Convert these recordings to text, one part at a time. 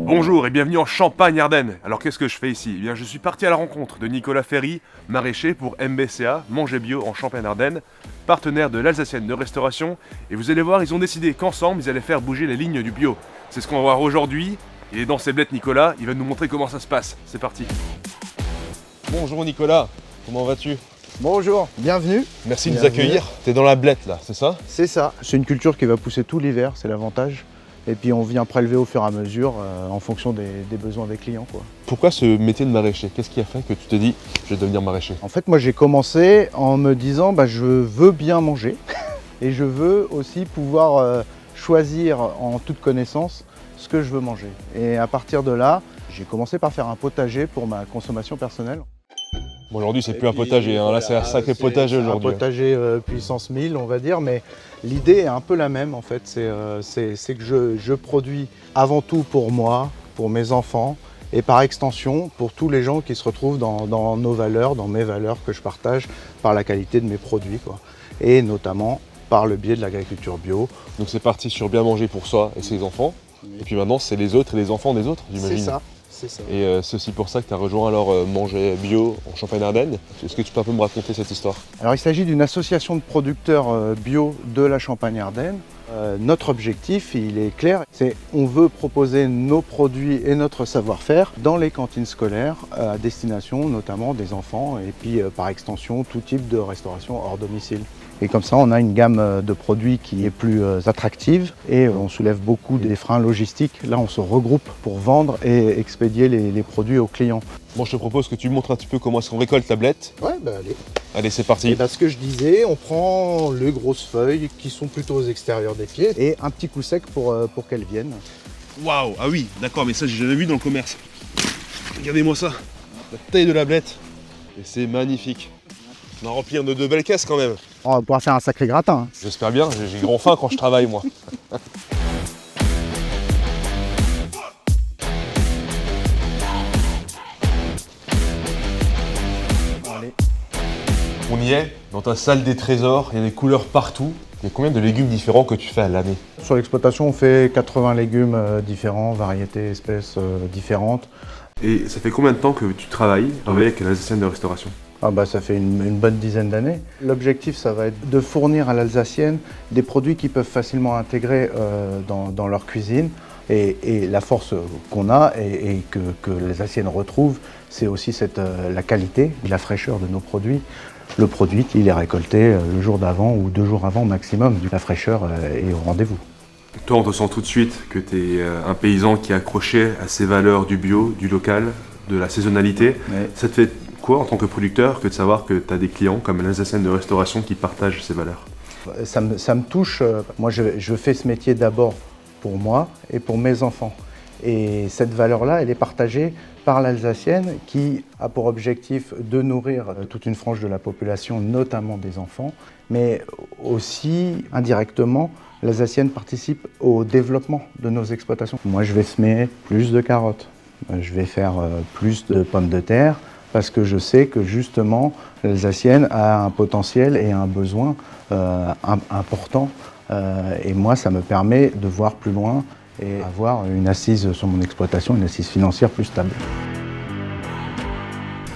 Bonjour et bienvenue en Champagne-Ardenne. Alors qu'est-ce que je fais ici? Eh bien, je suis parti à la rencontre de Nicolas Ferry, maraîcher pour MBCA, Manger Bio en Champagne-Ardenne, partenaire de l'Alsacienne de Restauration. Et vous allez voir, ils ont décidé qu'ensemble, ils allaient faire bouger les lignes du bio. C'est ce qu'on va voir aujourd'hui. Il est dans ses blettes, Nicolas, il va nous montrer comment ça se passe. C'est parti. Bonjour Nicolas, comment vas-tu? Bonjour, bienvenue. Merci de nous accueillir. T'es dans la blette là, c'est ça? C'est ça, c'est une culture qui va pousser tout l'hiver, c'est l'avantage. Et puis on vient prélever au fur et à mesure en fonction des besoins des clients, quoi. Pourquoi ce métier de maraîcher? Qu'est-ce qui a fait que tu t'es dit je vais devenir maraîcher? En fait, moi j'ai commencé en me disant je veux bien manger et je veux aussi pouvoir choisir en toute connaissance ce que je veux manger. Et à partir de là, j'ai commencé par faire un potager pour ma consommation personnelle. Bon, aujourd'hui, c'est plus un potager, hein. Là, c'est un sacré potager aujourd'hui. Un potager puissance 1000, on va dire, mais l'idée est un peu la même en fait. C'est que je produis avant tout pour moi, pour mes enfants, et par extension pour tous les gens qui se retrouvent dans nos valeurs, dans mes valeurs que je partage par la qualité de mes produits, quoi. Et notamment par le biais de l'agriculture bio. Donc c'est parti sur bien manger pour soi et ses enfants. Et puis maintenant, c'est les autres et les enfants des autres, j'imagine. C'est ça. C'est ça. Et c'est aussi pour ça que tu as rejoint alors Manger Bio en Champagne-Ardenne. Est-ce que tu peux un peu me raconter cette histoire? Alors il s'agit d'une association de producteurs bio de la Champagne-Ardenne. Notre objectif, il est clair, c'est on veut proposer nos produits et notre savoir-faire dans les cantines scolaires à destination notamment des enfants et puis par extension tout type de restauration hors domicile. Et comme ça, on a une gamme de produits qui est plus attractive et on soulève beaucoup des freins logistiques. Là, on se regroupe pour vendre et expédier les produits aux clients. Bon, je te propose que tu montres un petit peu comment est-ce qu'on récolte la blette. Ouais, allez. Allez, c'est parti. Et ce que je disais, on prend les grosses feuilles qui sont plutôt aux extérieurs des pieds et un petit coup sec pour qu'elles viennent. Waouh, ah oui, d'accord, mais ça, j'ai jamais vu dans le commerce. Regardez-moi ça, la taille de la blette. Et c'est magnifique. On va remplir de belles caisses quand même. On va pouvoir faire un sacré gratin, hein. J'espère bien, j'ai grand faim quand je travaille moi. Allez. On y est, dans ta salle des trésors, il y a des couleurs partout. Il y a combien de légumes différents que tu fais à l'année? Sur l'exploitation, on fait 80 légumes différents, variétés, espèces différentes. Et ça fait combien de temps que tu travailles avec l'Alsacienne de Restauration? Ça fait une bonne dizaine d'années. L'objectif, ça va être de fournir à l'Alsacienne des produits qu'ils peuvent facilement intégrer dans leur cuisine. Et la force qu'on a et que l'Alsacienne retrouve, c'est aussi la qualité et la fraîcheur de nos produits. Le produit, il est récolté le jour d'avant ou 2 jours avant maximum. La fraîcheur est au rendez-vous. Toi, on te sent tout de suite que tu es un paysan qui est accroché à ces valeurs du bio, du local, de la saisonnalité. Ouais. Ça te fait quoi en tant que producteur que de savoir que tu as des clients comme l'Alsacienne de Restauration qui partagent ces valeurs? Ça me touche. Moi, je fais ce métier d'abord pour moi et pour mes enfants. Et cette valeur-là, elle est partagée par l'Alsacienne qui a pour objectif de nourrir toute une frange de la population, notamment des enfants, mais aussi indirectement, l'Alsacienne participe au développement de nos exploitations. Moi, je vais semer plus de carottes, je vais faire plus de pommes de terre, parce que je sais que justement, l'Alsacienne a un potentiel et un besoin important. Et moi, ça me permet de voir plus loin et avoir une assise sur mon exploitation, une assise financière plus stable.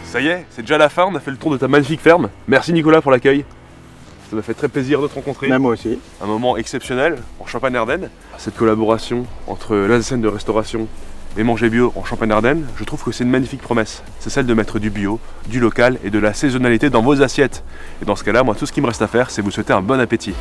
Ça y est, c'est déjà la fin, on a fait le tour de ta magnifique ferme. Merci Nicolas pour l'accueil. Ça m'a fait très plaisir de te rencontrer. Mais moi aussi. Un moment exceptionnel en Champagne-Ardenne. Cette collaboration entre l'Alsacienne de Restauration et Manger Bio en Champagne-Ardenne, je trouve que c'est une magnifique promesse. C'est celle de mettre du bio, du local et de la saisonnalité dans vos assiettes. Et dans ce cas-là, moi, tout ce qui me reste à faire, c'est vous souhaiter un bon appétit.